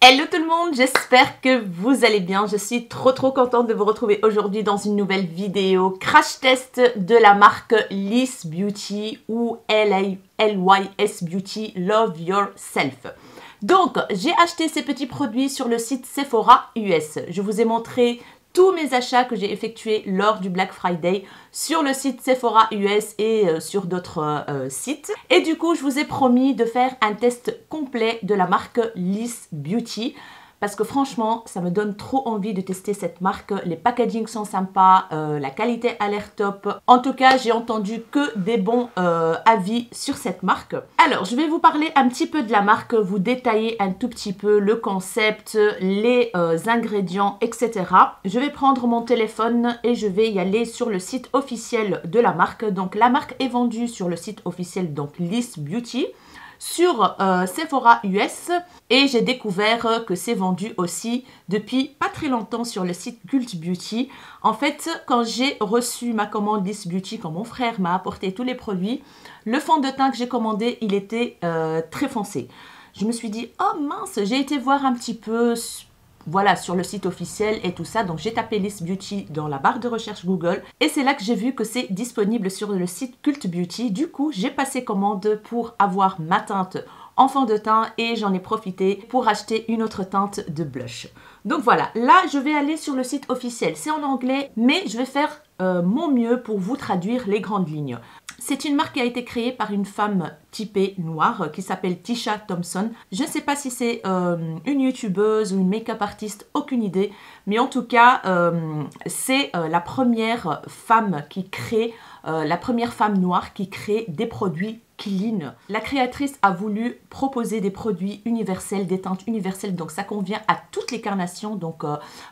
Hello tout le monde, j'espère que vous allez bien. Je suis trop contente de vous retrouver aujourd'hui dans une nouvelle vidéo crash test de la marque Lys Beauty ou LYS Beauty Love Yourself. Donc, j'ai acheté ces petits produits sur le site Sephora US. Je vous ai montré tous mes achats que j'ai effectués lors du Black Friday sur le site Sephora US et sur d'autres sites. Et du coup, je vous ai promis de faire un test complet de la marque Lys Beauty. Parce que franchement, ça me donne trop envie de tester cette marque. Les packagings sont sympas, la qualité a l'air top. En tout cas, j'ai entendu que des bons avis sur cette marque. Alors, je vais vous parler un petit peu de la marque, vous détailler un tout petit peu le concept, les ingrédients, etc. Je vais prendre mon téléphone et je vais y aller sur le site officiel de la marque. Donc, la marque est vendue sur le site officiel, donc Lys Beauty, sur Sephora US, et j'ai découvert que c'est vendu aussi depuis pas très longtemps sur le site Cult Beauty. En fait, quand j'ai reçu ma commande Lys Beauty, quand mon frère m'a apporté tous les produits, le fond de teint que j'ai commandé, il était très foncé. Je me suis dit, oh mince, j'ai été voir un petit peu voilà, sur le site officiel et tout ça. Donc, j'ai tapé Lys Beauty dans la barre de recherche Google. Et c'est là que j'ai vu que c'est disponible sur le site Cult Beauty. Du coup, j'ai passé commande pour avoir ma teinte en fond de teint. Et j'en ai profité pour acheter une autre teinte de blush. Donc voilà, là, je vais aller sur le site officiel. C'est en anglais, mais je vais faire mon mieux pour vous traduire les grandes lignes. C'est une marque qui a été créée par une femme typée noire qui s'appelle Tisha Thompson. Je ne sais pas si c'est une youtubeuse ou une make-up artiste, aucune idée. Mais en tout cas, c'est la première femme qui crée, la première femme noire qui crée des produits clean. La créatrice a voulu proposer des produits universels, des teintes universelles. Donc ça convient à toutes les carnations. Donc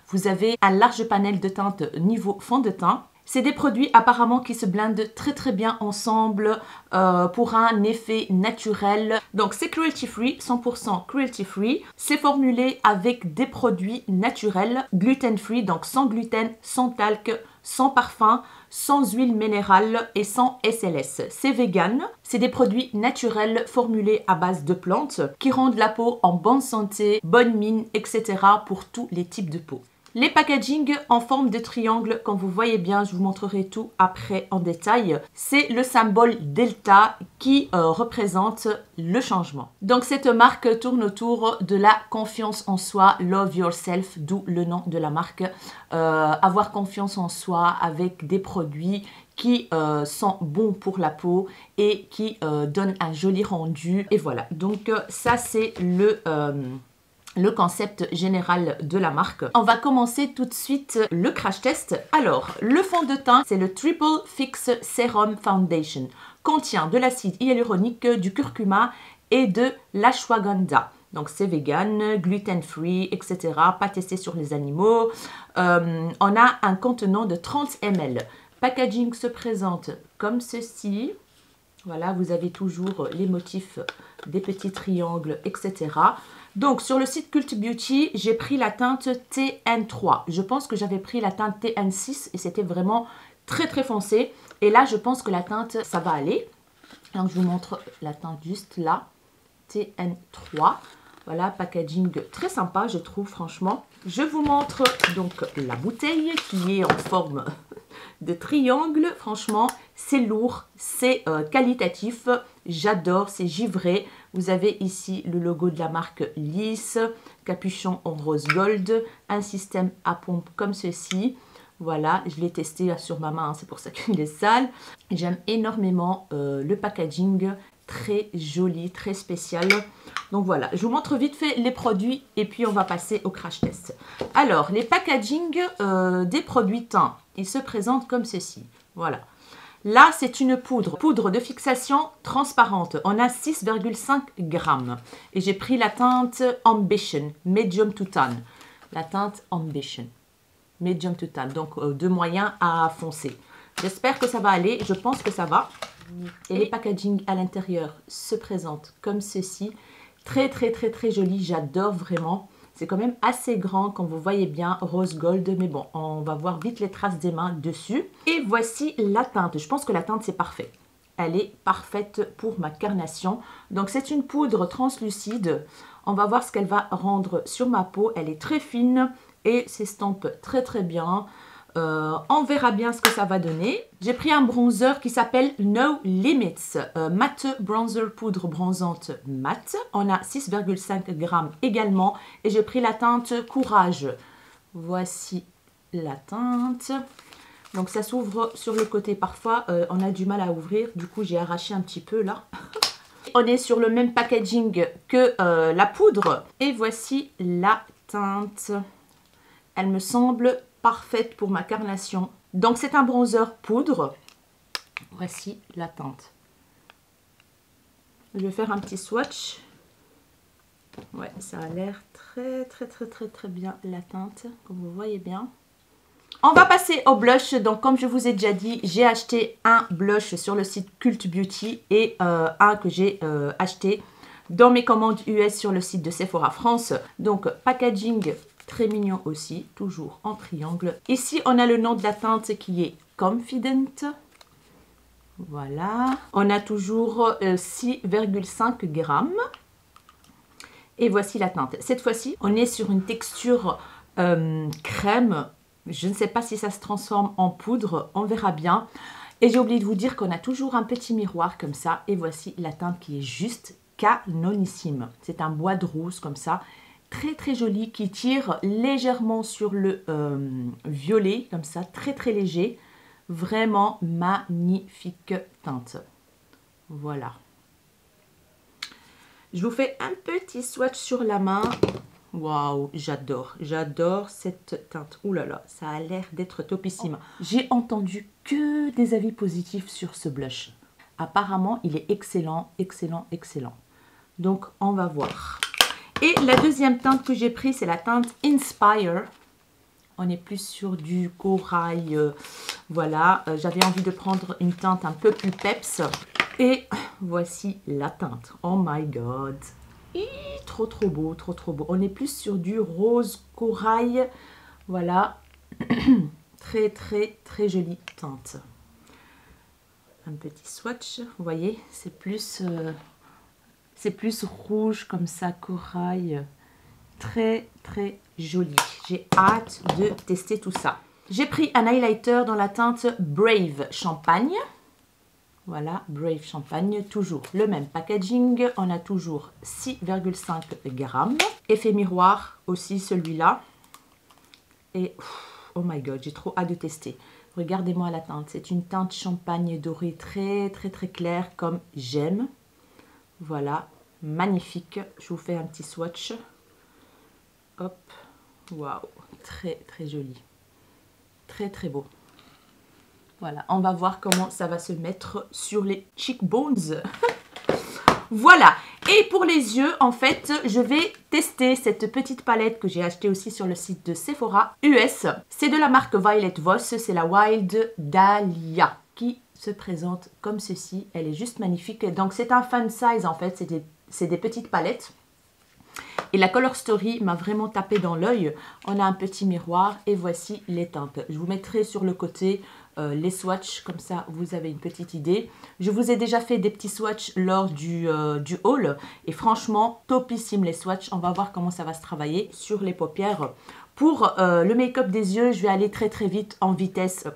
vous avez un large panel de teintes niveau fond de teint. C'est des produits apparemment qui se blendent très bien ensemble pour un effet naturel. Donc c'est cruelty free, 100% cruelty free. C'est formulé avec des produits naturels, gluten free, donc sans gluten, sans talc, sans parfum, sans huile minérale et sans SLS. C'est vegan. C'est des produits naturels formulés à base de plantes qui rendent la peau en bonne santé, bonne mine, etc. pour tous les types de peau. Les packaging en forme de triangle, comme vous voyez bien, je vous montrerai tout après en détail. C'est le symbole Delta qui représente le changement. Donc cette marque tourne autour de la confiance en soi, Love Yourself, d'où le nom de la marque. Avoir confiance en soi avec des produits qui sont bons pour la peau et qui donnent un joli rendu. Et voilà, donc ça c'est le concept général de la marque. On va commencer tout de suite le crash test. Alors, le fond de teint, c'est le Triple Fix Serum Foundation. Contient de l'acide hyaluronique, du curcuma et de l'ashwagandha. Donc, c'est vegan, gluten-free, etc. Pas testé sur les animaux. On a un contenant de 30 ml. Packaging se présente comme ceci. Voilà, vous avez toujours les motifs des petits triangles, etc. Donc, sur le site Cult Beauty, j'ai pris la teinte TN3. Je pense que j'avais pris la teinte TN6 et c'était vraiment très foncé. Et là, je pense que la teinte, ça va aller. Donc, je vous montre la teinte juste là. TN3. Voilà, packaging très sympa, je trouve, franchement. Je vous montre donc la bouteille qui est en forme de triangle. Franchement, c'est lourd, c'est qualitatif. J'adore, c'est givré. Vous avez ici le logo de la marque Lys, capuchon en rose gold, un système à pompe comme ceci. Voilà, je l'ai testé sur ma main, c'est pour ça qu'il est sale. J'aime énormément le packaging, très joli, très spécial. Donc voilà, je vous montre vite fait les produits et puis on va passer au crash test. Alors, les packaging des produits teints, ils se présentent comme ceci. Voilà. Là, c'est une poudre de fixation transparente. On a 6,5 grammes. Et j'ai pris la teinte Ambition, Medium to Tan. La teinte Ambition, Medium to Tan. Donc, de moyen à foncé. J'espère que ça va aller. Je pense que ça va. Et les packaging à l'intérieur se présentent comme ceci. Très joli. J'adore vraiment. C'est quand même assez grand, comme vous voyez bien, rose gold. Mais bon, on va voir vite les traces des mains dessus. Et voici la teinte. Je pense que la teinte, c'est parfait. Elle est parfaite pour ma carnation. Donc, c'est une poudre translucide On va voir ce qu'elle va rendre sur ma peau. Elle est très fine et s'estompe très très bien. On verra bien ce que ça va donner. J'ai pris un bronzer qui s'appelle No Limits, matte bronzer poudre bronzante matte. On a 6,5 g également et j'ai pris la teinte Courage. Voici la teinte. Donc ça s'ouvre sur le côté parfois, on a du mal à ouvrir, du coup j'ai arraché un petit peu là. On est sur le même packaging que la poudre et voici la teinte. Elle me semble parfaite pour ma carnation. Donc c'est un bronzer poudre. Voici la teinte. Je vais faire un petit swatch. Ouais, ça a l'air très bien la teinte, comme vous voyez bien. On va passer au blush. Donc comme je vous ai déjà dit, j'ai acheté un blush sur le site Cult Beauty et un que j'ai acheté dans mes commandes US sur le site de Sephora France. Donc packaging très mignon aussi, toujours en triangle. Ici, on a le nom de la teinte qui est Confident. Voilà. On a toujours 6,5 g. Et voici la teinte. Cette fois-ci, on est sur une texture crème. Je ne sais pas si ça se transforme en poudre. On verra bien. Et j'ai oublié de vous dire qu'on a toujours un petit miroir comme ça. Et voici la teinte qui est juste canonissime. C'est un bois de rose comme ça. Très joli, qui tire légèrement sur le violet, comme ça, très léger. Vraiment magnifique teinte. Voilà. Je vous fais un petit swatch sur la main. Waouh, j'adore cette teinte. Ouh là là, ça a l'air d'être topissime. J'ai entendu que des avis positifs sur ce blush. Apparemment, il est excellent. Donc, on va voir. Et la deuxième teinte que j'ai prise, c'est la teinte Inspire. On est plus sur du corail. Voilà, j'avais envie de prendre une teinte un peu plus peps. Et voici la teinte. Oh my god. Trop beau. On est plus sur du rose corail. Voilà. très jolie teinte. Un petit swatch. Vous voyez, c'est plus rouge comme ça, corail. Très joli. J'ai hâte de tester tout ça. J'ai pris un highlighter dans la teinte Brave Champagne. Voilà, Brave Champagne, toujours le même packaging. On a toujours 6,5 g. Effet miroir aussi celui-là. Et oh my god, j'ai trop hâte de tester. Regardez-moi la teinte. C'est une teinte champagne dorée très claire comme j'aime. Voilà, magnifique. Je vous fais un petit swatch. Hop, waouh, très joli. Très beau. Voilà, on va voir comment ça va se mettre sur les cheekbones. Voilà, et pour les yeux, en fait, je vais tester cette petite palette que j'ai achetée aussi sur le site de Sephora US. C'est de la marque Violet Voss, c'est la Wild Dahlia qui se présente comme ceci. Elle est juste magnifique. Donc c'est un fan size en fait, c'est des petites palettes. Et la Color Story m'a vraiment tapé dans l'œil. On a un petit miroir et voici les teintes. Je vous mettrai sur le côté les swatchs, comme ça vous avez une petite idée. Je vous ai déjà fait des petits swatchs lors du haul et franchement topissime les swatchs. On va voir comment ça va se travailler sur les paupières. Pour le make-up des yeux, je vais aller très vite en vitesse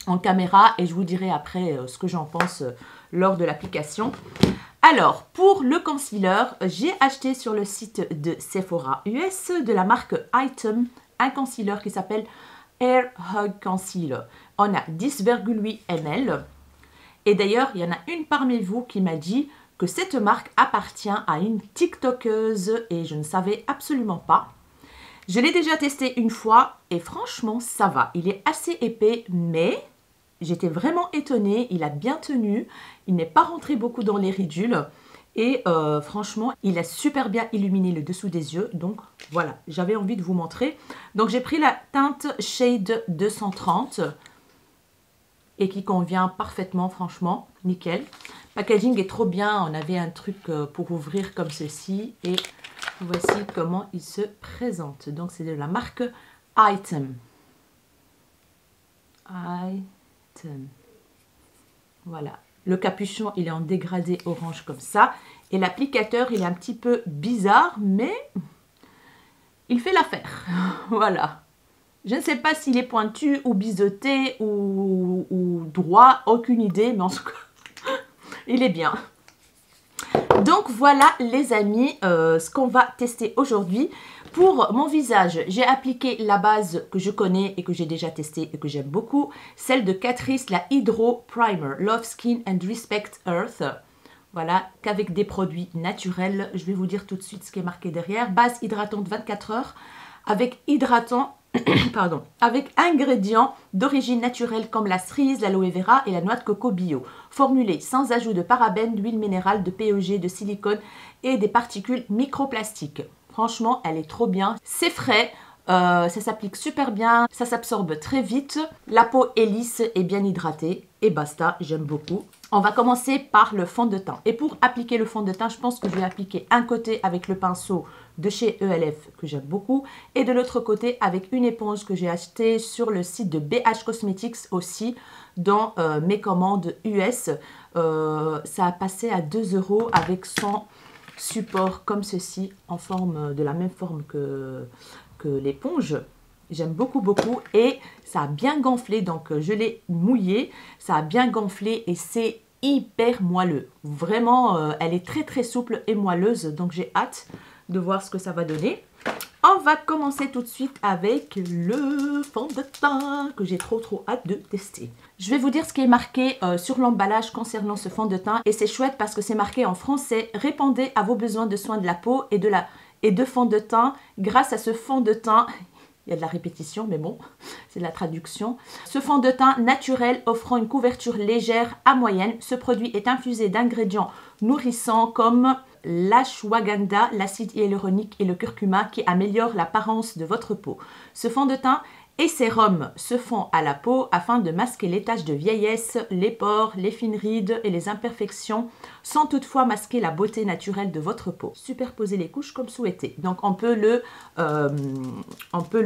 en caméra et je vous dirai après ce que j'en pense lors de l'application. Alors, pour le concealer, j'ai acheté sur le site de Sephora US de la marque Item un concealer qui s'appelle Air Hug Concealer. On a 10,8 ml. Et d'ailleurs, il y en a une parmi vous qui m'a dit que cette marque appartient à une TikTokeuse et je ne savais absolument pas. Je l'ai déjà testé une fois et franchement, ça va. Il est assez épais, mais j'étais vraiment étonnée. Il a bien tenu. Il n'est pas rentré beaucoup dans les ridules. Et franchement, il a super bien illuminé le dessous des yeux. Donc voilà, j'avais envie de vous montrer. Donc j'ai pris la teinte Shade 230 et qui convient parfaitement, franchement, nickel. Packaging est trop bien. On avait un truc pour ouvrir comme ceci. Et voici comment il se présente. Donc c'est de la marque Item. Voilà. Le capuchon, il est en dégradé orange comme ça. Et l'applicateur, il est un petit peu bizarre, mais il fait l'affaire. Voilà. Je ne sais pas s'il est pointu ou biseauté ou droit, aucune idée, mais en tout cas, il est bien. Donc voilà les amis, ce qu'on va tester aujourd'hui. Pour mon visage, j'ai appliqué la base que je connais et que j'ai déjà testée et que j'aime beaucoup. Celle de Catrice, la Hydro Primer, Love Skin and Respect Earth. Voilà, qu'avec des produits naturels. Je vais vous dire tout de suite ce qui est marqué derrière. Base hydratante 24 heures avec hydratant, pardon, avec ingrédients d'origine naturelle comme la cerise, l'aloe vera et la noix de coco bio. Formulée sans ajout de parabènes, d'huile minérale, de PEG, de silicone et des particules microplastiques. Franchement, elle est trop bien. C'est frais. Ça s'applique super bien, ça s'absorbe très vite, la peau est lisse et bien hydratée et basta, j'aime beaucoup. On va commencer par le fond de teint. Et pour appliquer le fond de teint, je pense que je vais appliquer un côté avec le pinceau de chez ELF que j'aime beaucoup et de l'autre côté avec une éponge que j'ai achetée sur le site de BH Cosmetics aussi dans mes commandes US. Ça a passé à 2 € avec son support comme ceci en forme de la même forme que l'éponge. J'aime beaucoup et ça a bien gonflé, donc je l'ai mouillé, ça a bien gonflé et c'est hyper moelleux. Vraiment, elle est très souple et moelleuse, donc j'ai hâte de voir ce que ça va donner. On va commencer tout de suite avec le fond de teint que j'ai trop hâte de tester. Je vais vous dire ce qui est marqué sur l'emballage concernant ce fond de teint et c'est chouette parce que c'est marqué en français. Répondez à vos besoins de soins de la peau et de fond de teint grâce à ce fond de teint. Il y a de la répétition, mais bon, c'est de la traduction. Ce fond de teint naturel offrant une couverture légère à moyenne. Ce produit est infusé d'ingrédients nourrissants comme l'ashwagandha, l'acide hyaluronique et le curcuma qui améliorent l'apparence de votre peau. Ce fond de teint et sérum se font à la peau afin de masquer les taches de vieillesse, les pores, les fines rides et les imperfections, sans toutefois masquer la beauté naturelle de votre peau. Superposer les couches comme souhaité. Donc on peut le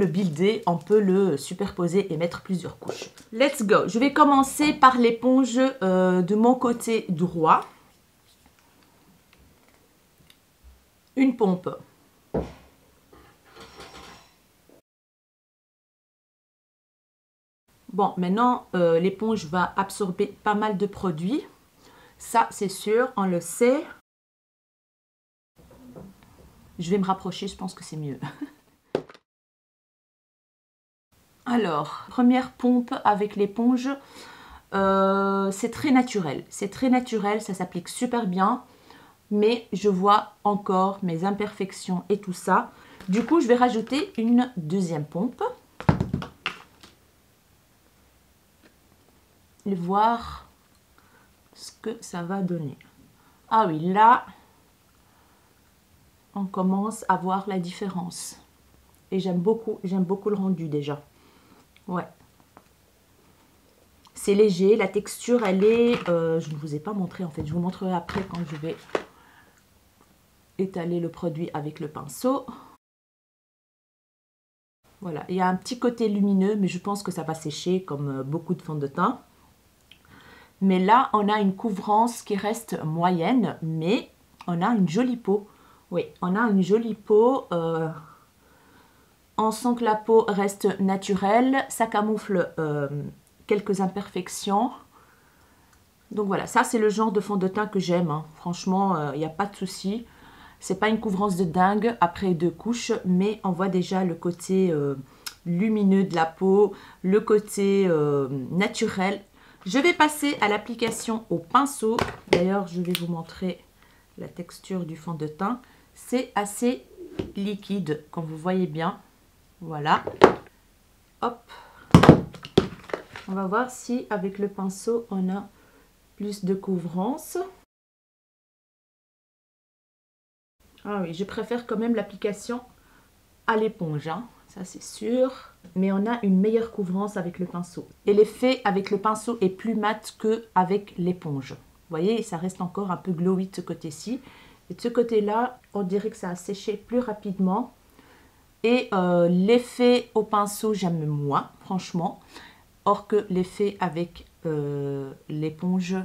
builder, on peut le superposer et mettre plusieurs couches. Let's go. Je vais commencer par l'éponge de mon côté droit. Une pompe. Bon, maintenant, l'éponge va absorber pas mal de produits. Ça, c'est sûr, on le sait. Je vais me rapprocher, je pense que c'est mieux. Alors, première pompe avec l'éponge. C'est très naturel. C'est très naturel, ça s'applique super bien. Mais je vois encore mes imperfections et tout ça. Du coup, je vais rajouter une deuxième pompe. Et voir ce que ça va donner. Ah oui, là, on commence à voir la différence. Et j'aime beaucoup le rendu déjà. Ouais. C'est léger, la texture, elle est... je ne vous ai pas montré en fait, je vous montrerai après quand je vais étaler le produit avec le pinceau. Voilà, il y a un petit côté lumineux, mais je pense que ça va sécher comme beaucoup de fond de teint. Mais là, on a une couvrance qui reste moyenne, mais on a une jolie peau. Oui, on a une jolie peau. On sent que la peau reste naturelle. Ça camoufle quelques imperfections. Donc voilà, ça c'est le genre de fond de teint que j'aime. Hein. Franchement, il n'y a pas de souci. C'est pas une couvrance de dingue après 2 couches, mais on voit déjà le côté lumineux de la peau, le côté naturel. Je vais passer à l'application au pinceau. D'ailleurs, je vais vous montrer la texture du fond de teint. C'est assez liquide, comme vous voyez bien. Voilà. Hop. On va voir si avec le pinceau, on a plus de couvrance. Ah oui, je préfère quand même l'application à l'éponge, hein. Ça c'est sûr. Mais on a une meilleure couvrance avec le pinceau. Et l'effet avec le pinceau est plus mat qu'avec l'éponge. Vous voyez, ça reste encore un peu glowy de ce côté-ci. Et de ce côté-là, on dirait que ça a séché plus rapidement. Et l'effet au pinceau, j'aime moins, franchement. Or que l'effet avec l'éponge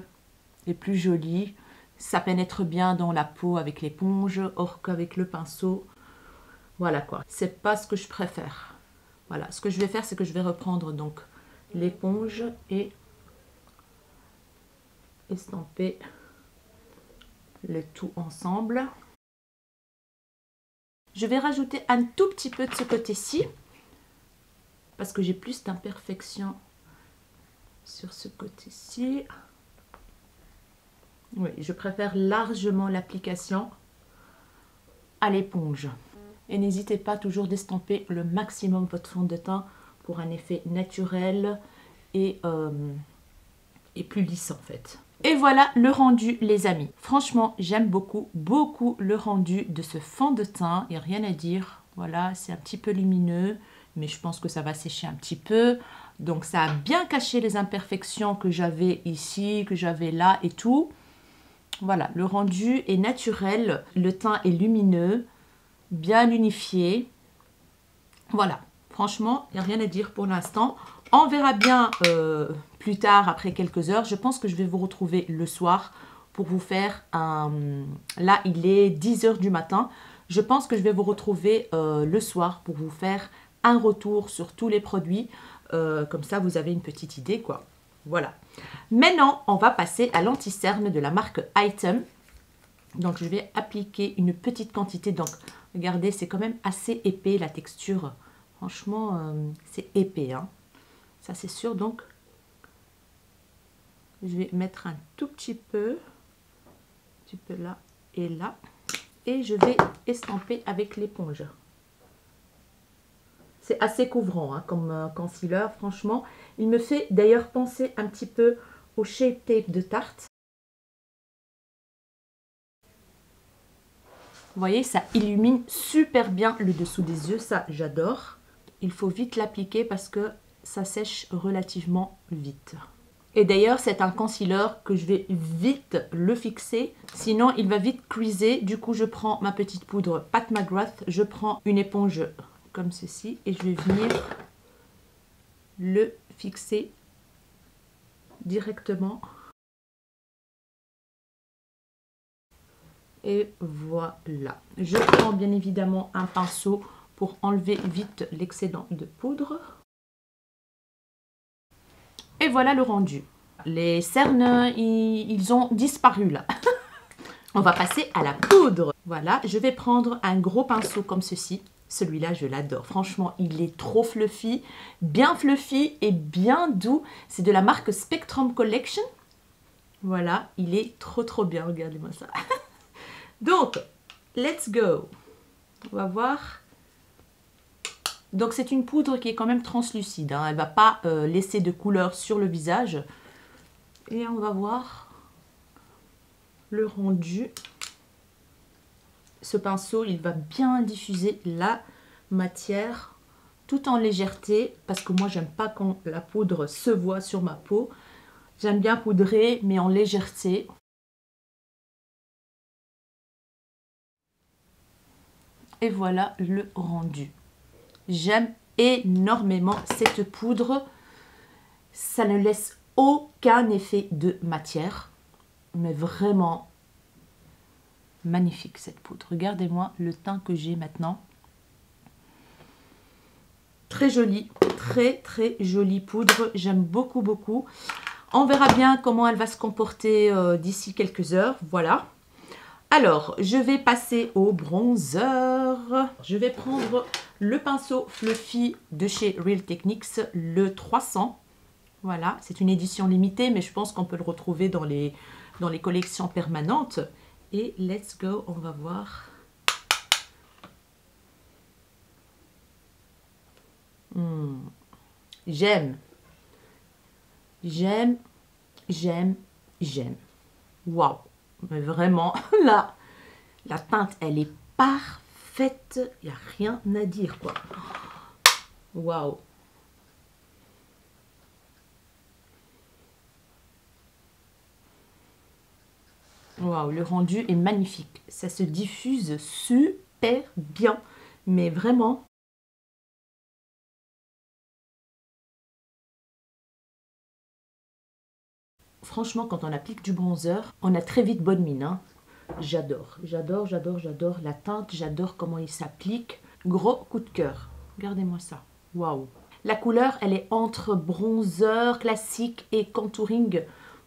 est plus joli. Ça pénètre bien dans la peau avec l'éponge, or qu'avec le pinceau, voilà quoi. C'est pas ce que je préfère. Voilà, ce que je vais faire, c'est que je vais reprendre donc l'éponge et estamper le tout ensemble. Je vais rajouter un tout petit peu de ce côté-ci parce que j'ai plus d'imperfections sur ce côté-ci. Oui, je préfère largement l'application à l'éponge. Et n'hésitez pas toujours d'estamper le maximum votre fond de teint pour un effet naturel et plus lisse en fait. Et voilà le rendu les amis. Franchement, j'aime beaucoup le rendu de ce fond de teint. Il n'y a rien à dire. Voilà, c'est un petit peu lumineux, mais je pense que ça va sécher un petit peu. Donc ça a bien caché les imperfections que j'avais ici, que j'avais là et tout. Voilà, le rendu est naturel, le teint est lumineux, bien unifié. Voilà, franchement, il n'y a rien à dire pour l'instant. On verra bien plus tard, après quelques heures. Je pense que je vais vous retrouver le soir pour vous faire un... Là, il est 10 h du matin. Je pense que je vais vous retrouver le soir pour vous faire un retour sur tous les produits. Comme ça, vous avez une petite idée, quoi. Voilà. Maintenant, on va passer à l'anti-cerne de la marque Item. Donc, je vais appliquer une petite quantité. Donc, regardez, c'est quand même assez épais, la texture. Franchement, c'est épais, hein. Ça, c'est sûr. Donc, je vais mettre un tout petit peu là et là. Et je vais estamper avec l'éponge. C'est assez couvrant hein, comme concealer, franchement. Il me fait d'ailleurs penser un petit peu au Shape Tape de Tarte. Vous voyez, ça illumine super bien le dessous des yeux, ça j'adore. Il faut vite l'appliquer parce que ça sèche relativement vite. Et d'ailleurs, c'est un concealer que je vais vite le fixer, sinon il va vite creaser. Du coup, je prends ma petite poudre Pat McGrath, je prends une éponge comme ceci et je vais venir le fixer directement. Et voilà. Je prends bien évidemment un pinceau pour enlever vite l'excédent de poudre. Et voilà le rendu. Les cernes, ils ont disparu là. On va passer à la poudre. Voilà, je vais prendre un gros pinceau comme ceci. Celui-là, je l'adore. Franchement, il est trop fluffy et bien doux. C'est de la marque Spectrum Collection. Voilà, il est trop bien. Regardez-moi ça. Donc, let's go. On va voir. Donc, c'est une poudre qui est quand même translucide. Hein. Elle ne va pas laisser de couleur sur le visage. Et on va voir le rendu. Ce pinceau, il va bien diffuser la matière tout en légèreté. Parce que moi, j'aime pas quand la poudre se voit sur ma peau. J'aime bien poudrer, mais en légèreté. Et voilà le rendu. J'aime énormément cette poudre. Ça ne laisse aucun effet de matière. Mais vraiment magnifique cette poudre. Regardez-moi le teint que j'ai maintenant. Très jolie, très jolie poudre. J'aime beaucoup. On verra bien comment elle va se comporter d'ici quelques heures. Voilà. Alors, je vais passer au bronzer. Je vais prendre le pinceau Fluffy de chez Real Techniques, le 300. Voilà, c'est une édition limitée, mais je pense qu'on peut le retrouver dans les collections permanentes. Et let's go, on va voir. J'aime. Waouh. Mais vraiment, là, la teinte, elle est parfaite. Il n'y a rien à dire, quoi. Waouh. Waouh, le rendu est magnifique. Ça se diffuse super bien. Mais vraiment. franchement, quand on applique du bronzer, on a très vite bonne mine. Hein. J'adore, j'adore, j'adore, j'adore la teinte. J'adore comment il s'applique. Gros coup de cœur. Regardez-moi ça. Waouh. La couleur, elle est entre bronzer classique et contouring.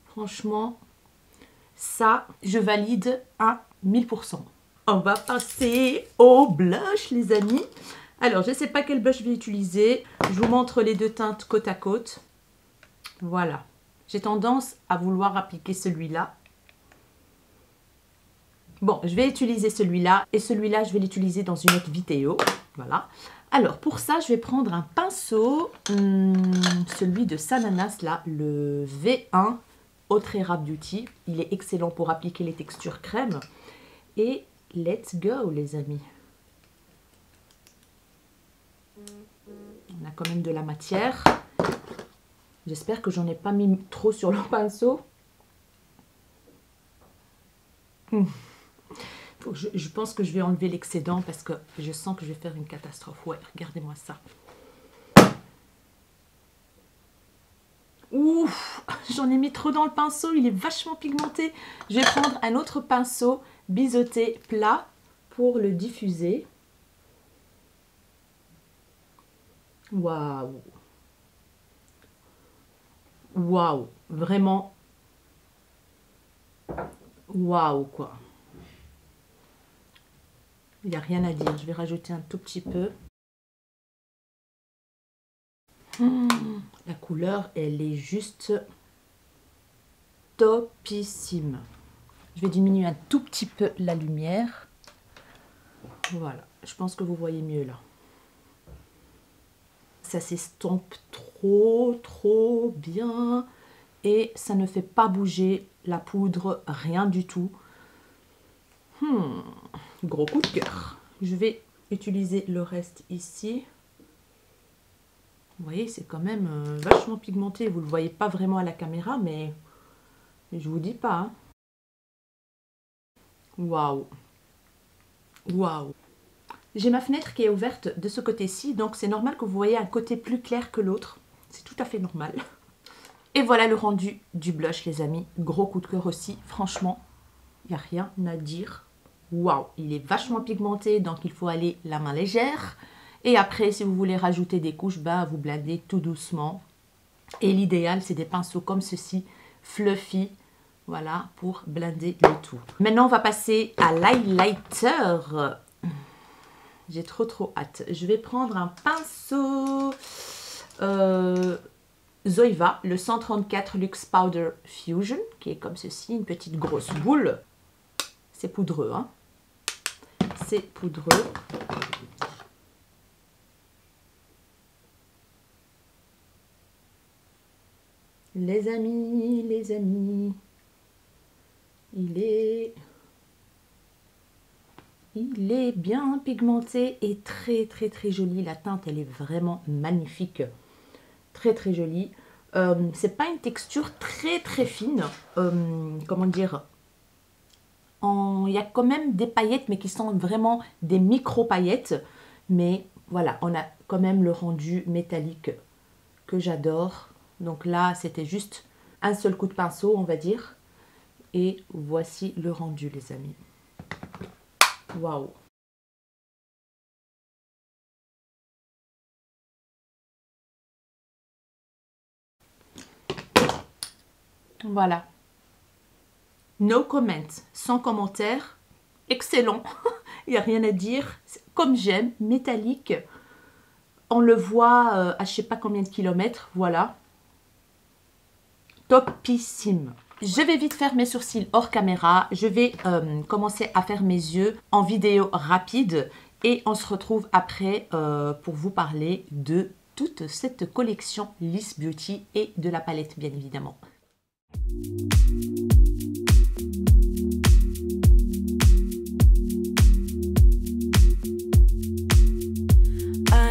Franchement, ça, je valide à 1000%. On va passer au blush, les amis. Alors, je ne sais pas quel blush je vais utiliser. Je vous montre les deux teintes côte à côte. Voilà. J'ai tendance à vouloir appliquer celui-là. Bon, je vais utiliser celui-là. Et celui-là, je vais l'utiliser dans une autre vidéo. Voilà. Alors, pour ça, je vais prendre un pinceau. Celui de Sananas, là. Le V1 Otrera Beauty. Il est excellent pour appliquer les textures crème. Et let's go, les amis. On a quand même de la matière. J'espère que j'en ai pas mis trop sur le pinceau. Je pense que je vais enlever l'excédent parce que je sens que je vais faire une catastrophe. Ouais, regardez-moi ça. Ouf, j'en ai mis trop dans le pinceau. Il est vachement pigmenté. Je vais prendre un autre pinceau biseauté plat pour le diffuser. Waouh. Waouh. Vraiment. Waouh, quoi. Il n'y a rien à dire. Je vais rajouter un tout petit peu. La couleur, elle est juste topissime. Je vais diminuer un tout petit peu la lumière. Voilà. Je pense que vous voyez mieux là. Ça s'estompe trop bien. Et ça ne fait pas bouger la poudre, rien du tout. Gros coup de cœur. Je vais utiliser le reste ici. Vous voyez, c'est quand même vachement pigmenté. Vous ne le voyez pas vraiment à la caméra, mais je vous dis pas. Hein. Waouh. Waouh. J'ai ma fenêtre qui est ouverte de ce côté-ci, donc c'est normal que vous voyez un côté plus clair que l'autre. C'est tout à fait normal. Et voilà le rendu du blush, les amis. Gros coup de cœur aussi. Franchement, il n'y a rien à dire. Waouh, il est vachement pigmenté, donc il faut aller la main légère. Et après, si vous voulez rajouter des couches, ben, vous blendez tout doucement. Et l'idéal, c'est des pinceaux comme ceci, fluffy. Voilà, pour blender le tout. Maintenant, on va passer à l'highlighter. J'ai trop hâte. Je vais prendre un pinceau Zoeva, le 134 Luxe Powder Fusion, qui est comme ceci, une petite grosse boule. C'est poudreux, hein. C'est poudreux. Les amis, il est bien pigmenté et très joli. La teinte, elle est vraiment magnifique. Très jolie. C'est pas une texture très fine. Comment dire? Il y a quand même des paillettes, mais qui sont vraiment des micro-paillettes. Mais voilà, on a quand même le rendu métallique que j'adore. Donc là, c'était juste un seul coup de pinceau, on va dire. Et voici le rendu, les amis. Waouh! Voilà. No comment, sans commentaire. Excellent. Il n'y a rien à dire. Comme j'aime, métallique. On le voit à je sais pas combien de kilomètres. Voilà. Topissime. Je vais vite faire mes sourcils hors caméra. Je vais commencer à faire mes yeux en vidéo rapide. Et on se retrouve après pour vous parler de toute cette collection Liss Beauty et de la palette, bien évidemment.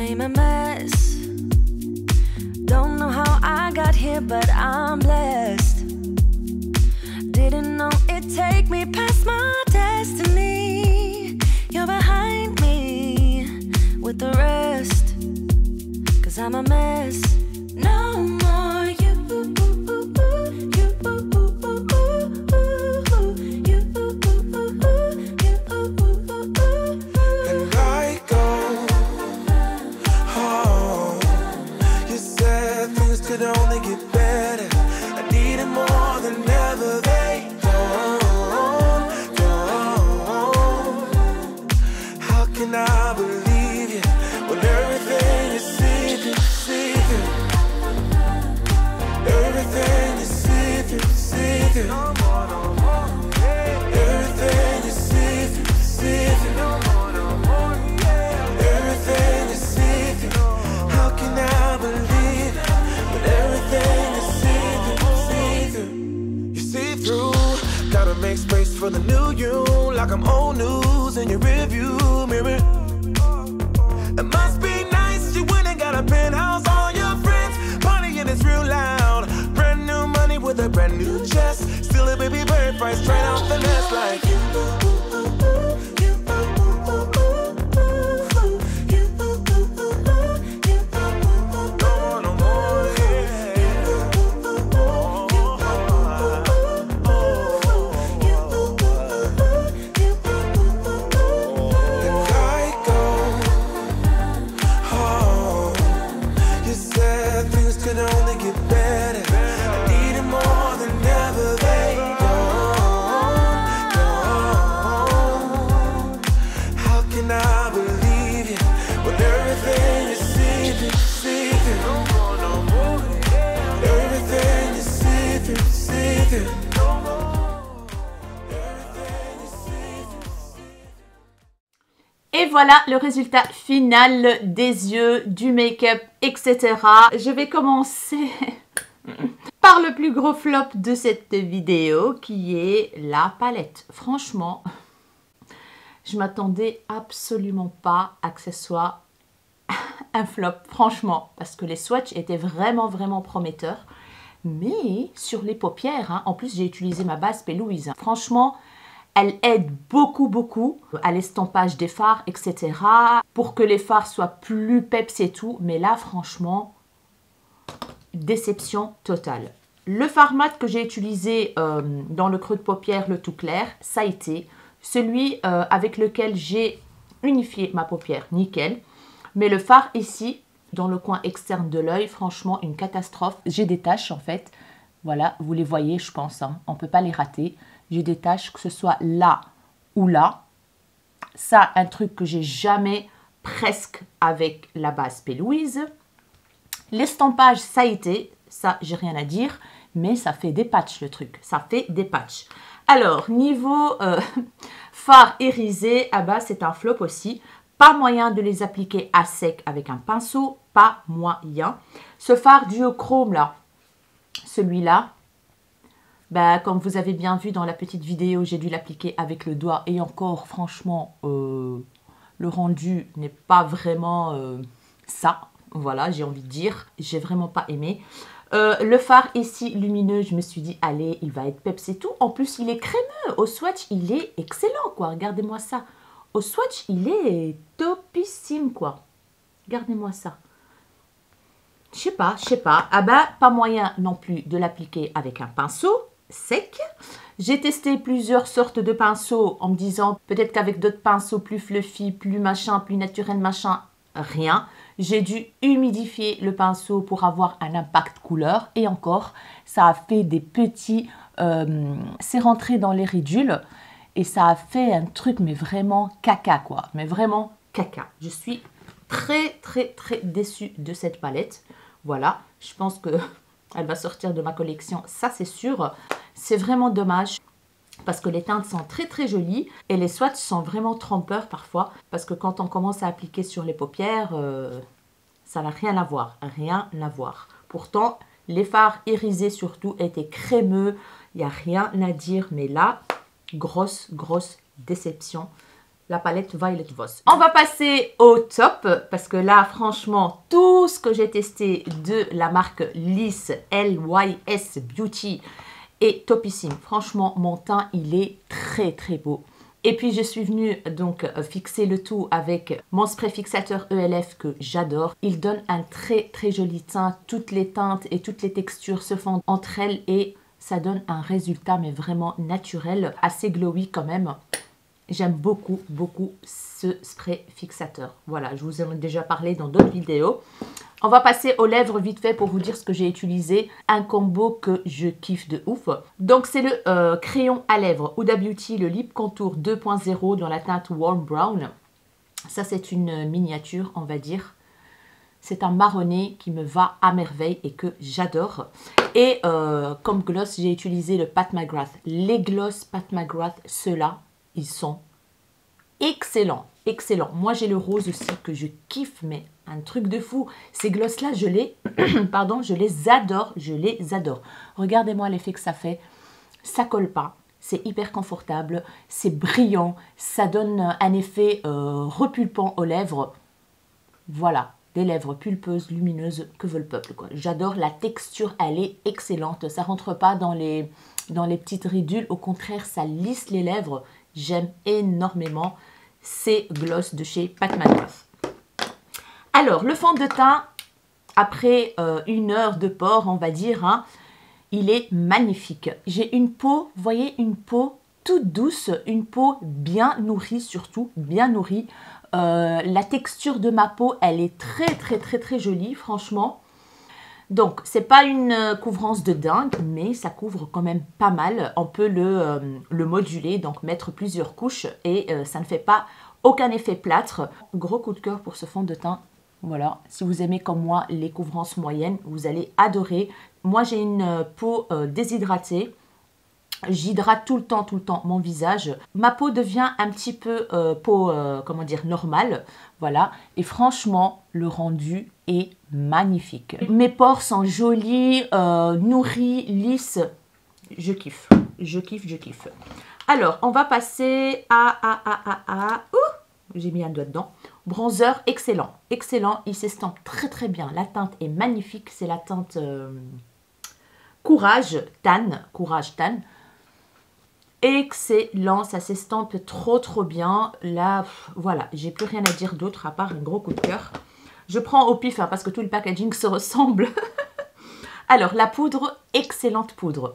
I'm a mess. Don't know how I got here, but I'm blessed. Didn't know it'd take me past my destiny. You're behind me with the rest. 'Cause I'm a mess. No more you. voilà le résultat final des yeux, du make-up, etc. Je vais commencer par le plus gros flop de cette vidéo qui est la palette. Franchement, je m'attendais absolument pas à que ce soit un flop, franchement, parce que les swatchs étaient vraiment prometteurs. Mais sur les paupières, hein, en plus j'ai utilisé ma base P. Louise. Franchement, elle aide beaucoup à l'estampage des fards, etc. Pour que les fards soient plus peps et tout. Mais là, franchement, déception totale. Le fard mat que j'ai utilisé dans le creux de paupière, le tout clair, ça a été celui avec lequel j'ai unifié ma paupière, nickel. Mais le fard ici, dans le coin externe de l'œil, franchement, une catastrophe. J'ai des taches en fait. Voilà, vous les voyez, je pense. Hein. On ne peut pas les rater. J'ai des taches, que ce soit là ou là. Ça, un truc que j'ai jamais presque avec la base P. Louise. L'estampage, ça a été. Ça, j'ai rien à dire. Mais ça fait des patchs, le truc. Ça fait des patchs. Alors, niveau fard irisé, ah bah, c'est un flop aussi. Pas moyen de les appliquer à sec avec un pinceau. Pas moyen. Ce fard duochrome là, celui-là, bah, comme vous avez bien vu dans la petite vidéo, j'ai dû l'appliquer avec le doigt. Et encore, franchement, le rendu n'est pas vraiment ça. Voilà, j'ai envie de dire. J'ai vraiment pas aimé. Le fard ici, lumineux, je me suis dit, allez, il va être peps et tout. En plus, il est crémeux. Au swatch, il est excellent, quoi. Regardez-moi ça. Au swatch, il est topissime, quoi. Regardez-moi ça. Je sais pas. Ah bah, pas moyen non plus de l'appliquer avec un pinceau sec. J'ai testé plusieurs sortes de pinceaux en me disant peut-être qu'avec d'autres pinceaux plus fluffy, plus machin, plus naturel, machin, rien. J'ai dû humidifier le pinceau pour avoir un impact couleur. Et encore, ça a fait des petits... c'est rentré dans les ridules. Et ça a fait un truc, mais vraiment caca, quoi. Mais vraiment caca. Je suis très déçue de cette palette. Voilà, je pense que elle va sortir de ma collection, ça c'est sûr. C'est vraiment dommage parce que les teintes sont très jolies et les swatchs sont vraiment trompeurs parfois parce que quand on commence à appliquer sur les paupières, ça n'a rien à voir, Pourtant, les fards irisés surtout étaient crémeux, il n'y a rien à dire, mais là, grosse déception. La palette Violet Voss. On va passer au top parce que là, franchement, tout ce que j'ai testé de la marque Lys, L-Y-S Beauty est topissime. Franchement, mon teint, il est très beau. Et puis, je suis venue donc fixer le tout avec mon spray fixateur ELF que j'adore. Il donne un très joli teint. Toutes les teintes et toutes les textures se fondent entre elles et ça donne un résultat, mais vraiment naturel, assez glowy quand même. J'aime beaucoup ce spray fixateur. Voilà, je vous en ai déjà parlé dans d'autres vidéos. On va passer aux lèvres vite fait pour vous dire ce que j'ai utilisé. Un combo que je kiffe de ouf. Donc, c'est le crayon à lèvres Huda Beauty, le Lip Contour 2.0 dans la teinte Warm Brown. Ça, c'est une miniature, on va dire. C'est un marronné qui me va à merveille et que j'adore. Et comme gloss, j'ai utilisé le Pat McGrath. Les gloss Pat McGrath, ceux-là, ils sont excellents. Moi, j'ai le rose aussi que je kiffe, mais un truc de fou. Ces gloss-là, je les adore. Regardez-moi l'effet que ça fait. Ça colle pas. C'est hyper confortable. C'est brillant. Ça donne un effet repulpant aux lèvres. Voilà. Des lèvres pulpeuses, lumineuses, que veut le peuple, quoi. J'adore la texture, elle est excellente. Ça rentre pas dans les petites ridules. Au contraire, ça lisse les lèvres. J'aime énormément ces gloss de chez Pat McGrath. Alors, le fond de teint, après 1 heure de port, on va dire, hein, il est magnifique. J'ai une peau, vous voyez, une peau toute douce, une peau bien nourrie, surtout bien nourrie. La texture de ma peau, elle est très jolie, franchement. Donc, c'est pas une couvrance de dingue, mais ça couvre quand même pas mal. On peut le moduler, donc mettre plusieurs couches et ça ne fait pas aucun effet plâtre. Gros coup de cœur pour ce fond de teint. Voilà, si vous aimez comme moi les couvrances moyennes, vous allez adorer. Moi, j'ai une peau déshydratée. J'hydrate tout le temps mon visage. Ma peau devient un petit peu comment dire, normale. Voilà. Et franchement, le rendu est magnifique. Mes pores sont jolis, nourris, lisses. Je kiffe. Je kiffe, je kiffe. Alors, on va passer à j'ai mis un doigt dedans. Bronzer, excellent. Excellent. Il s'estompe très bien. La teinte est magnifique. C'est la teinte Courage Tan. Courage Tan. Excellent, ça s'estompe trop bien. Là, voilà, j'ai plus rien à dire d'autre à part un gros coup de cœur. Je prends au pif hein, parce que tout le packaging se ressemble. Alors, la poudre, excellente poudre.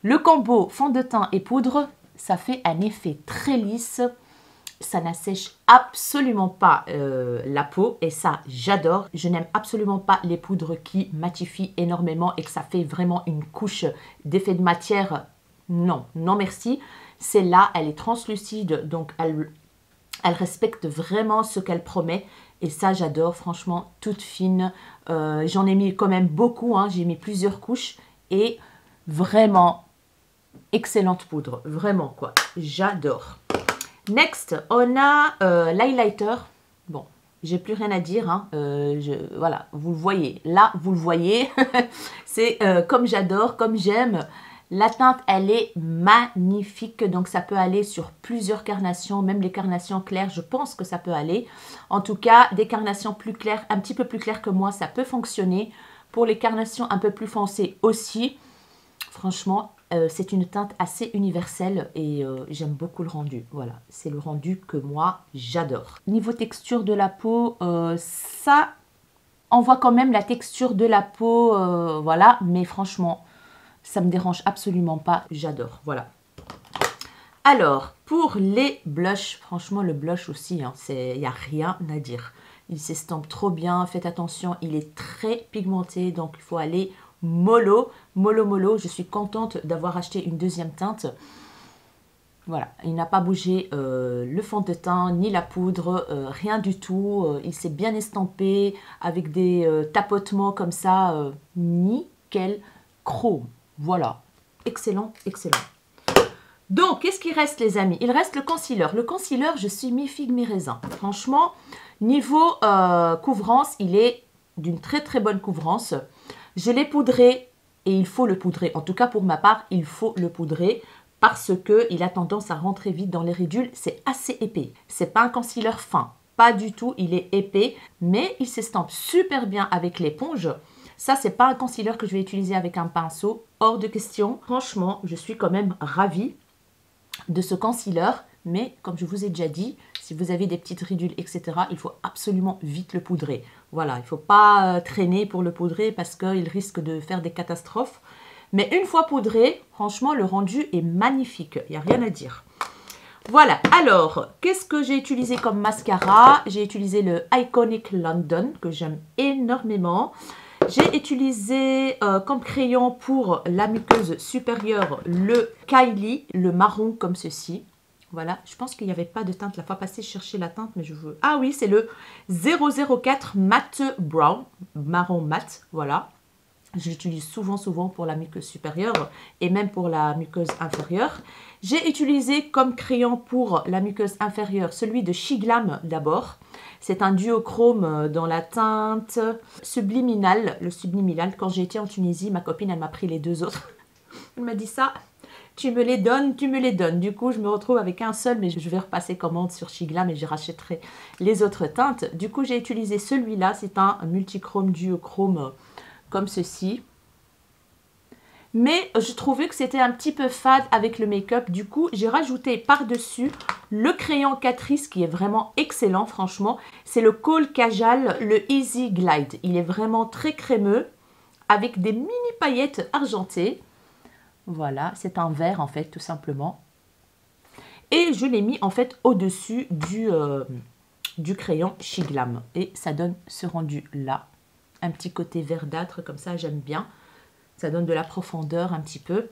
Le combo fond de teint et poudre, ça fait un effet très lisse. Ça n'assèche absolument pas la peau et ça, j'adore. Je n'aime absolument pas les poudres qui matifient énormément et que ça fait vraiment une couche d'effet de matière. Non, non merci. Celle-là, elle est translucide, donc elle respecte vraiment ce qu'elle promet. Et ça, j'adore, franchement, toute fine. J'en ai mis quand même beaucoup, hein. J'ai mis plusieurs couches. Et vraiment, excellente poudre. Vraiment, quoi. J'adore. Next, on a l'highlighter. Bon, j'ai plus rien à dire. Hein. Voilà, vous le voyez. Là, vous le voyez. C'est comme j'adore, comme j'aime. La teinte, elle est magnifique, donc ça peut aller sur plusieurs carnations, même les carnations claires, je pense que ça peut aller. En tout cas, des carnations plus claires, un petit peu plus claires que moi, ça peut fonctionner. Pour les carnations un peu plus foncées aussi, franchement, c'est une teinte assez universelle et j'aime beaucoup le rendu. Voilà, c'est le rendu que moi, j'adore. Niveau texture de la peau, ça, on voit quand même la texture de la peau, voilà, mais franchement, ça me dérange absolument pas, j'adore, voilà. Alors, pour les blushs, franchement, le blush aussi, hein, il n'y a rien à dire. Il s'estompe trop bien, faites attention, il est très pigmenté, donc il faut aller mollo. Je suis contente d'avoir acheté une deuxième teinte. Voilà, il n'a pas bougé le fond de teint, ni la poudre, rien du tout. Il s'est bien estampé avec des tapotements comme ça, nickel chrome. Voilà, excellent, excellent. Donc, qu'est-ce qui reste les amis? Il reste le concealer. Le concealer, je suis mi-figue, mi-raisin. Franchement, niveau couvrance, il est d'une très bonne couvrance. Je l'ai poudré et il faut le poudrer. En tout cas, pour ma part, il faut le poudrer parce qu'il a tendance à rentrer vite dans les ridules. C'est assez épais. C'est pas un concealer fin. Pas du tout, il est épais, mais il s'estampe super bien avec l'éponge. Ça, c'est pas un concealer que je vais utiliser avec un pinceau, hors de question. Franchement, je suis quand même ravie de ce concealer. Mais comme je vous ai déjà dit, si vous avez des petites ridules, etc., il faut absolument vite le poudrer. Voilà, il ne faut pas traîner pour le poudrer parce qu'il risque de faire des catastrophes. Mais une fois poudré, franchement, le rendu est magnifique. Il n'y a rien à dire. Voilà, alors, qu'est-ce que j'ai utilisé comme mascara? J'ai utilisé le Iconic London, que j'aime énormément. J'ai utilisé comme crayon pour la muqueuse supérieure le Kylie, le marron comme ceci. Voilà, je pense qu'il n'y avait pas de teinte la fois passée, je cherchais la teinte, mais je veux... Ah oui, c'est le 004 Matte Brown, marron mat, voilà. Je l'utilise souvent pour la muqueuse supérieure et même pour la muqueuse inférieure. J'ai utilisé comme crayon pour la muqueuse inférieure celui de Shiglam d'abord. C'est un duochrome dans la teinte subliminal, le subliminal. Quand j'ai été en Tunisie, ma copine, elle m'a pris les deux autres. Elle m'a dit ça, tu me les donnes, tu me les donnes. Du coup, je me retrouve avec un seul, mais je vais repasser commande sur Shiglam et je rachèterai les autres teintes. Du coup, j'ai utilisé celui-là, c'est un multichrome duochrome comme ceci. Mais je trouvais que c'était un petit peu fade avec le make-up. Du coup, j'ai rajouté par-dessus le crayon Catrice qui est vraiment excellent, franchement. C'est le Kohl Kajal, le Easy Glide. Il est vraiment très crémeux avec des mini paillettes argentées. Voilà, c'est un vert en fait, tout simplement. Et je l'ai mis en fait au-dessus du crayon Shiglam. Et ça donne ce rendu-là. Un petit côté verdâtre comme ça, j'aime bien. Ça donne de la profondeur un petit peu.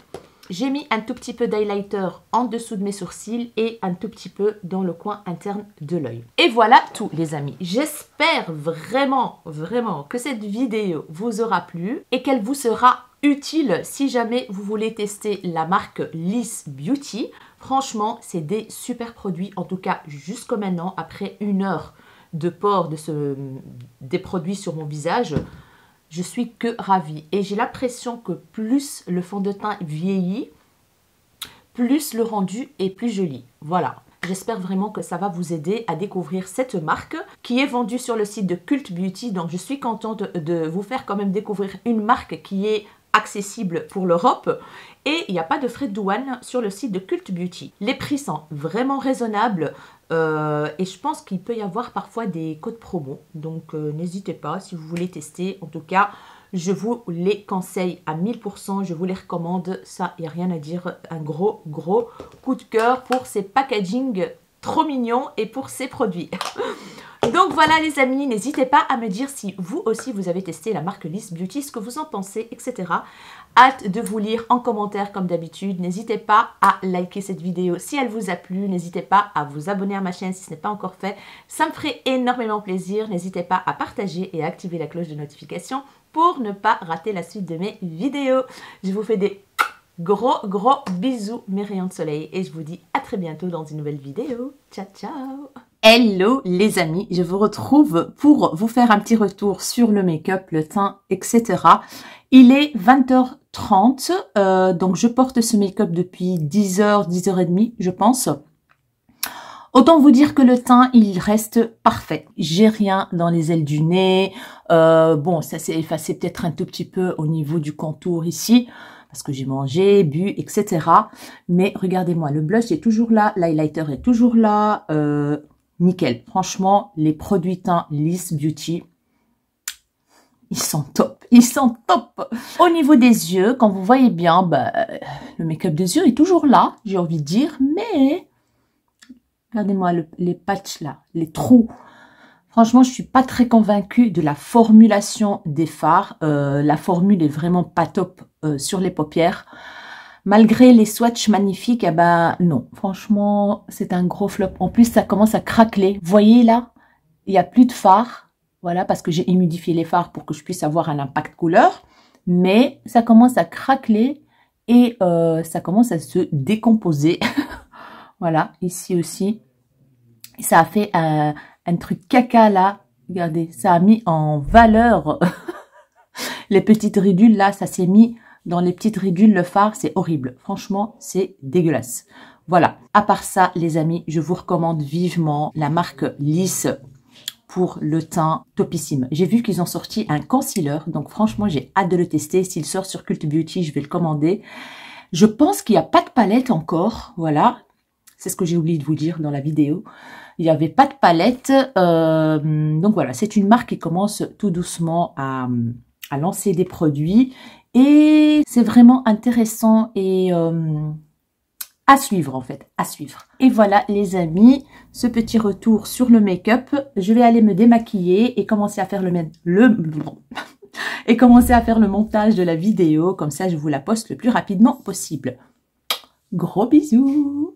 J'ai mis un tout petit peu d'highlighter en dessous de mes sourcils et un tout petit peu dans le coin interne de l'œil. Et voilà tout les amis. J'espère vraiment, vraiment que cette vidéo vous aura plu et qu'elle vous sera utile si jamais vous voulez tester la marque Liss Beauty. Franchement, c'est des super produits, en tout cas jusqu'à maintenant, après 1 heure de port des produits sur mon visage. Je suis que ravie et j'ai l'impression que plus le fond de teint vieillit, plus le rendu est plus joli. Voilà, j'espère vraiment que ça va vous aider à découvrir cette marque qui est vendue sur le site de Cult Beauty. Donc je suis contente de vous faire quand même découvrir une marque qui est accessible pour l'Europe et il n'y a pas de frais de douane sur le site de Cult Beauty. Les prix sont vraiment raisonnables. Et je pense qu'il peut y avoir parfois des codes promo, donc n'hésitez pas si vous voulez tester. En tout cas, je vous les conseille à 1000%, je vous les recommande, ça, il n'y a rien à dire. Un gros coup de cœur pour ces packaging trop mignons et pour ces produits. Donc voilà les amis, n'hésitez pas à me dire si vous aussi vous avez testé la marque Liss Beauty, ce que vous en pensez, etc. Hâte de vous lire en commentaire comme d'habitude. N'hésitez pas à liker cette vidéo si elle vous a plu. N'hésitez pas à vous abonner à ma chaîne si ce n'est pas encore fait. Ça me ferait énormément plaisir. N'hésitez pas à partager et à activer la cloche de notification pour ne pas rater la suite de mes vidéos. Je vous fais des gros bisous mes rayons de soleil et je vous dis à très bientôt dans une nouvelle vidéo. Ciao ciao. Hello les amis, je vous retrouve pour vous faire un petit retour sur le make-up, le teint, etc. Il est 20h30, donc je porte ce make-up depuis 10h, 10h30 je pense. Autant vous dire que le teint, il reste parfait. J'ai rien dans les ailes du nez. Bon, ça s'est effacé peut-être un tout petit peu au niveau du contour ici, parce que j'ai mangé, bu, etc. Mais regardez-moi, le blush est toujours là, l'highlighter est toujours là. Nickel. Franchement, les produits teints Liss Beauty, ils sont top. Ils sont top. Au niveau des yeux, quand vous voyez bien, bah, le make-up des yeux est toujours là, j'ai envie de dire. Mais, regardez-moi les patchs là, les trous. Franchement, je suis pas très convaincue de la formulation des fards. La formule est vraiment pas top sur les paupières. Malgré les swatchs magnifiques, eh ben non, franchement, c'est un gros flop. En plus, ça commence à craqueler. Vous voyez là, il n'y a plus de fard. Voilà, parce que j'ai humidifié les fards pour que je puisse avoir un impact couleur. Mais ça commence à craqueler et ça commence à se décomposer. Voilà, ici aussi. Ça a fait un truc caca là. Regardez, ça a mis en valeur les petites ridules là. Ça s'est mis dans les petites ridules, le fard, c'est horrible. Franchement, c'est dégueulasse. Voilà. À part ça, les amis, je vous recommande vivement la marque Liss pour le teint topissime. J'ai vu qu'ils ont sorti un concealer, donc franchement, j'ai hâte de le tester. S'il sort sur Cult Beauty, je vais le commander. Je pense qu'il n'y a pas de palette encore. Voilà. C'est ce que j'ai oublié de vous dire dans la vidéo. Il n'y avait pas de palette. Donc voilà, c'est une marque qui commence tout doucement à lancer des produits. Et c'est vraiment intéressant et à suivre en fait, à suivre. Et voilà les amis, ce petit retour sur le make-up. Je vais aller me démaquiller et commencer à faire et commencer à faire le montage de la vidéo. Comme ça, je vous la poste le plus rapidement possible. Gros bisous!